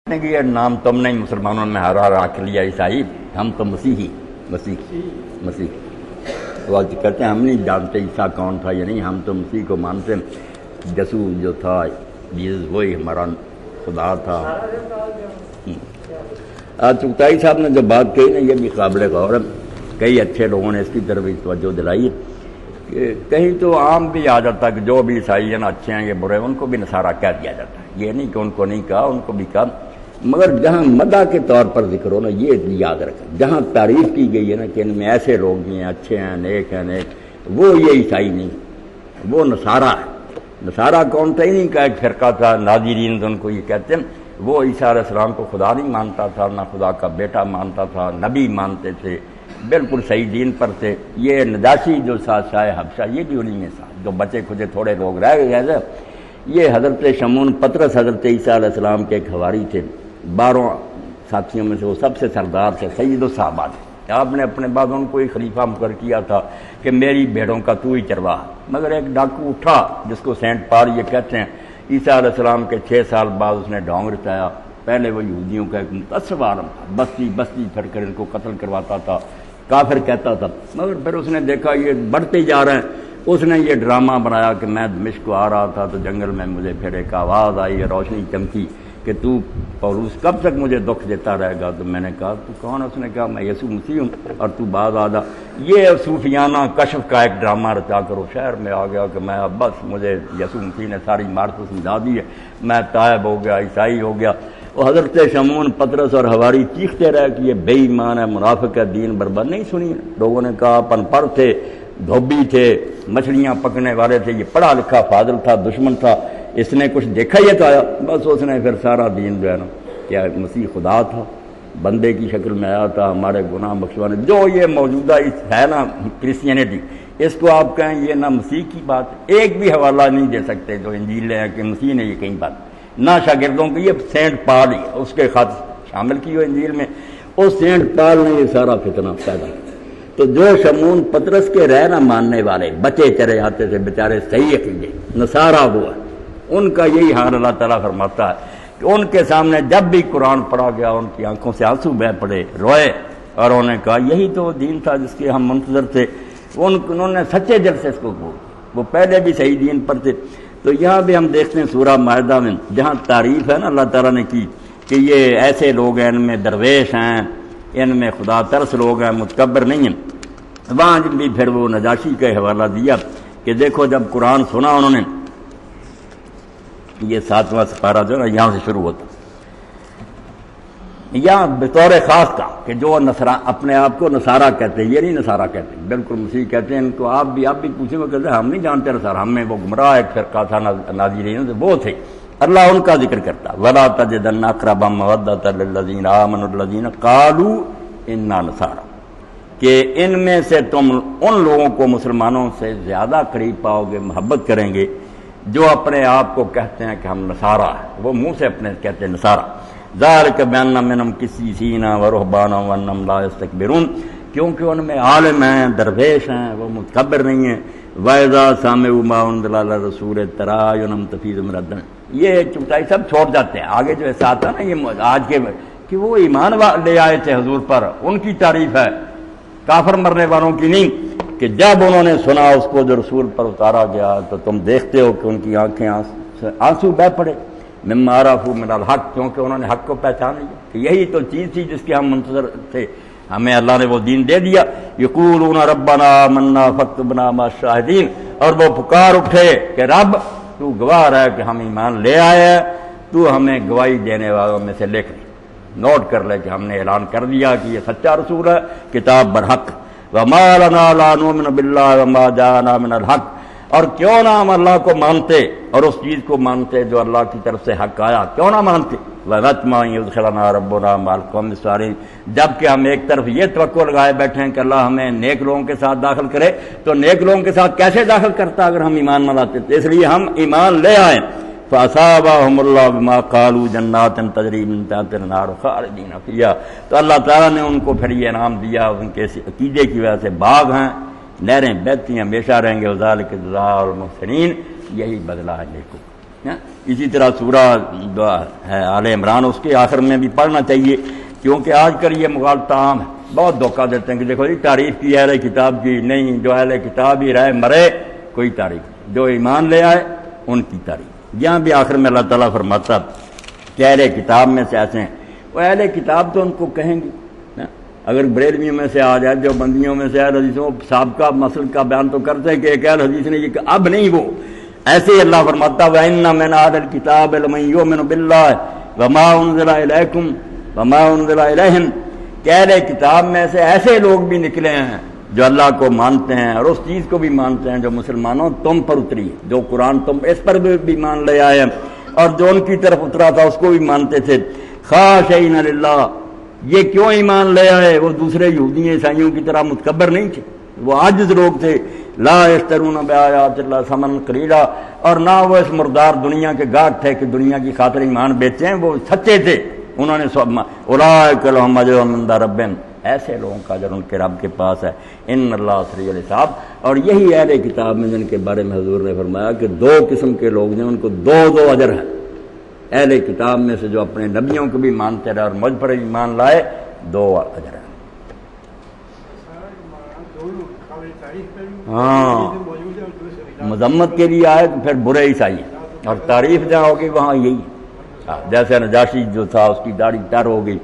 کہ یہ نام تم نے مسلمانوں میں ہر رکھ لیا عیسائی، ہم تو مسیحی مسیح وہ کہتے ہیں ہم نہیں جانتے عیسیٰ کون تھا یا نہیں، ہم تو مسیح کو مانتے ہیں، یسوع جو تھا جیسس وہی ہمارا خدا تھا۔ آج چغتائی صاحب نے جو بات کہی نا یہ بھی قابل غور ہے، کئی اچھے لوگوں نے اس کی طرف توجہ دلائی کہ کہیں تو عام بھی آ جاتا کہ جو بھی عیسائی ہیں نا اچھے ہیں یہ برے ہیں ان کو بھی نصارہ کہہ دیا جاتا ہے، یہ نہیں کہ ان کو نہیں کہا، ان کو بھی کہا، مگر جہاں مدح کے طور پر ذکر ہو نا یہ یاد رکھیں، جہاں تعریف کی گئی ہے نا کہ ان میں ایسے لوگ بھی ہیں اچھے ہیں نیک وہ یہ عیسائی نہیں، وہ نصارہ ہے۔ نصارہ کون تھا؟ ہی نہیں کا ایک فرقہ تھا ناظرین ان کو یہ کہتے ہیں، وہ عیسیٰ علیہ السلام کو خدا نہیں مانتا تھا، نہ خدا کا بیٹا مانتا تھا، نبی مانتے تھے، بالکل صحیح دین پر تھے۔ یہ نجاشی جو شاہ حبشہ یہ بھی انہی میں تھا، جو بچے کھجے تھوڑے لوگ رہ گئے تھے۔ یہ حضرت شمعون پطرس حضرت عیسیٰ علیہ السلام کے ایک حواری تھے، 12 ساتھیوں میں سے وہ سب سے سردار تھے، سید الصحابہ تھے۔ آپ نے اپنے بعد ان کو ہی خلیفہ مقرر کیا تھا کہ میری بھیڑوں کا تو ہی چرواہ، مگر ایک ڈاکو اٹھا جس کو سینٹ پال یہ کہتے ہیں، عیسیٰ علیہ السلام کے 6 سال بعد اس نے ڈھونگ رچایا۔ پہلے وہ یہودیوں کا ایک متعصب عالم تھا، بستی پھر کر ان کو قتل کرواتا تھا، کافر کہتا تھا، مگر پھر اس نے دیکھا یہ بڑھتے جا رہے ہیں، اس نے یہ ڈرامہ بنایا کہ میں دمشق کو آ رہا تھا تو جنگل میں مجھے پھر ایک آواز آئی، روشنی چمکی کہ تو پولس کب تک مجھے دکھ دیتا رہے گا؟ تو میں نے کہا تو کون؟ اس نے کہا میں یسوع مسیح ہوں اور تو بعد آ جا۔ یہ صوفیانہ کشف کا ایک ڈرامہ رچا کر وہ شہر میں آ گیا کہ میں اب بس مجھے یسوع مسیح نے ساری معرفت سمجھا دی ہے، میں تائب ہو گیا، عیسائی ہو گیا۔ وہ حضرت شمعون پطرس اور حواری چیختے رہے کہ یہ بے ایمان ہے، منافق ہے، دین برباد۔ نہیں سنی لوگوں نے کہا پن پڑھ تھے، دھوبی تھے، مچھلیاں پکنے والے تھے، یہ پڑھا لکھا فاضل تھا، دشمن تھا، اس نے کچھ دیکھا یہ تو آیا۔ بس اس نے پھر سارا دین جو ہے نا کیا مسیح خدا تھا، بندے کی شکل میں آیا تھا، ہمارے گناہ بخشوانے۔ جو یہ موجودہ ہے نا کرسچینٹی، اس کو آپ کہیں یہ نہ مسیح کی بات، ایک بھی حوالہ نہیں دے سکتے جو انجیل ہے کہ مسیح نے یہ کہیں بات، نہ شاگردوں کی، یہ سینٹ پال ہی اس کے خط شامل کی ہو انجیل میں، اس سینٹ پال نے یہ سارا فتنہ پیدا کیا۔ تو جو شمعون پطرس کے رہ نہ ماننے والے بچے چرے آتے تھے بیچارے صحیح عقیدے نصارہ ہوا، ان کا یہی حال اللہ تعالیٰ فرماتا ہے کہ ان کے سامنے جب بھی قرآن پڑھا گیا ان کی آنکھوں سے آنسو بہہ پڑے، روئے، اور انہوں نے کہا یہی تو دین تھا جس کے ہم منتظر تھے۔ انہوں نے سچے دل سے اس کو بول، وہ پہلے بھی صحیح دین پر تھے۔ تو یہاں بھی ہم دیکھتے ہیں سورہ مائدہ میں جہاں تعریف ہے نا اللہ تعالیٰ نے کی کہ یہ ایسے لوگ ہیں، ان میں درویش ہیں، ان میں خدا ترس لوگ ہیں، متکبر نہیں ہیں۔ وہاں بھی پھر وہ نجاشی کا حوالہ دیا کہ دیکھو جب قرآن سنا انہوں نے، یہ 7واں سپارہ جو نا یہاں سے شروع ہوتا، یہاں بطور خاص کا کہ جو اپنے آپ کو نصارہ کہتے ہیں، یہ نہیں نصارہ کہتے، بالکل مسیح کہتے ہیں ان کو۔ آپ بھی پوچھیں وہ کہتے ہیں ہم نہیں جانتے نصارہ، ہم میں وہ گمراہ ایک فرقہ تھا ناظرین وہ تھے، اللہ ان کا ذکر کرتا وَلَا تَجِدَنَّ أَقْرَبَهُم مَّوَدَّةً لِّلَّذِينَ آمَنُوا الَّذِينَ قَالُوا إِنَّا نَصَارَىٰ، کہ ان میں سے تم ان لوگوں کو مسلمانوں سے زیادہ قریب پاؤ گے، محبت کریں گے جو اپنے آپ کو کہتے ہیں کہ ہم نصارہ ہیں، وہ منہ سے اپنے کہتے ہیں نصارہ۔ ذَلِكَ بِأَنَّ مِنْهُمْ قِسِّيسِينَ وَرُهْبَانًا وَأَنَّهُمْ لَا يَسْتَكْبِرُونَ، کیونکہ ان میں عالم ہیں، درویش ہیں، وہ متکبر نہیں ہیں۔ وَإِذَا سَمِعُوا مَا أُنزِلَ إِلَى الرَّسُولِ تَرَىٰ أَعْيُنَهُمْ تَفِيضُ مِنَ الدَّمْعِ، یہ چغتائی سب چھوڑ جاتے ہیں۔ آگے جو احساس تھا نا یہ آج کے کہ وہ ایمان لے آئے تھے حضور پر، ان کی تعریف ہے، کافر مرنے والوں کی نہیں، کہ جب انہوں نے سنا اس کو جو رسول پر اتارا گیا تو تم دیکھتے ہو کہ ان کی آنکھیں آنسو بہ پڑے، مما عرفوا من الحق، کیونکہ انہوں نے حق کو پہچان لیا کہ یہی تو چیز تھی جس کے ہم منتظر تھے، ہمیں اللہ نے وہ دین دے دیا۔ یقولون ربنا آمنا فاکتبنا مع الشاہدین، اور وہ پکار اٹھے کہ رب تو گواہ ہے کہ ہم ایمان لے آئے ہیں، تو ہمیں گواہی دینے والوں میں سے لکھ، نوٹ کر لے کہ ہم نے اعلان کر دیا کہ یہ سچا رسول ہے، کتاب برحق۔ وَمَا لَنَا لَا نُؤْمِنُ بِاللَّهِ وَمَا جَاءَنَا مِنَ الْحَقِّ، اور کیوں نہ ہم اللہ کو مانتے اور اس چیز کو مانتے جو اللہ کی طرف سے حق آیا، کیوں نہ مانتے۔ وَنَطْمَعُ أَن يُدْخِلَنَا رَبُّنَا مَعَ الْقَوْمِ الصَّالِحِينَ، جبکہ ہم ایک طرف یہ توقع لگائے بیٹھے ہیں کہ اللہ ہمیں نیک لوگوں کے ساتھ داخل کرے، تو نیک لوگوں کے ساتھ کیسے داخل کرتا اگر ہم ایمان نہ لاتے؟ اس لیے ہم ایمان لے آئے۔ فَأَصَابَهُمُ اللَّهُ بِمَا قَالُوا جَنَّاتٍ تَجْرِي مِن تَحْتِهَا الْأَنْهَارُ خَالِدِينَ فِيهَا، تو اللہ تعالیٰ نے ان کو پھر یہ انعام دیا، ان کے عقیدے کی وجہ سے باغ ہیں، نہریں بہتی ہیں، ہمیشہ رہیں گے۔ وَذَلِكَ جَزَاءُ الْمُحْسِنِينَ، یہی بدلہ ہے نیکوں۔ اسی طرح سورہ ہے آل عمران، اس کے آخر میں بھی پڑھنا چاہیے، کیونکہ آج کل یہ مغالطہ عام ہے، بہت دھوکہ دیتے ہیں کہ دیکھو جی تعریف کی اہل کتاب کی، نہیں جو اہل کتاب ہی رہے مرے کوئی تعریف، جو ایمان لے آئے ان کی تعریف۔ یہاں بھی آخر میں اللہ تعالیٰ فرماتا کہ اہل کتاب میں سے ایسے ہیں، وہ اہل کتاب تو ان کو کہیں گے، اگر بریلویوں میں سے آ جائے، جو بندیوں میں سے اہل حدیثوں سابقہ مسلک کا بیان تو کرتے ہیں کہ ایک اہل حدیث نے یہ کہ اب نہیں، وہ ایسے ہی اللہ فرماتا وَإِنَّ مِنْ أَهْلِ الْكِتَابِ لَمَن يُؤْمِنُ بِاللَّهِ وَمَا أُنزِلَ إِلَيْكُمْ وَمَا أُنزِلَ إِلَيْهِمْ، کہ اہل کتاب میں سے ایسے لوگ بھی نکلے ہیں جو اللہ کو مانتے ہیں اور اس چیز کو بھی مانتے ہیں جو مسلمانوں تم پر اتری ہے، جو قرآن تم اس پر بھی مان لے آئے ہیں، اور جو ان کی طرف اترا تھا اس کو بھی مانتے تھے، خاشعین للہ، یہ کیوں ایمان لے آئے؟ وہ دوسرے یہودی عیسائیوں کی طرح متکبر نہیں تھے، وہ عاجز لوگ تھے، لا یشترون بآیات اللہ ثمنا قلیلا، اور نہ وہ اس مردار دنیا کے گاہک تھے کہ دنیا کی خاطر ایمان بیچیں، وہ سچے تھے، انہوں نے اولئک لہم اجر عند ربہم، ایسے لوگوں کا اجر ان کے رب کے پاس ہے، ان اللہ سریع الحساب۔ اور یہی اہل کتاب میں جن کے بارے میں حضور نے فرمایا کہ دو قسم کے لوگ ہیں، ان کو دو اجر ہیں، اہل کتاب میں سے جو اپنے نبیوں کو بھی مانتے رہے اور مجھ پر ایمان لائے، دو اجر ہیں۔ ہاں، مذمت کے لیے آئے تو پھر برے عیسائی، اور تعریف جہاں ہوگی وہاں یہی، جیسے نجاشی جو تھا اس کی داڑھی تر ہو گئی،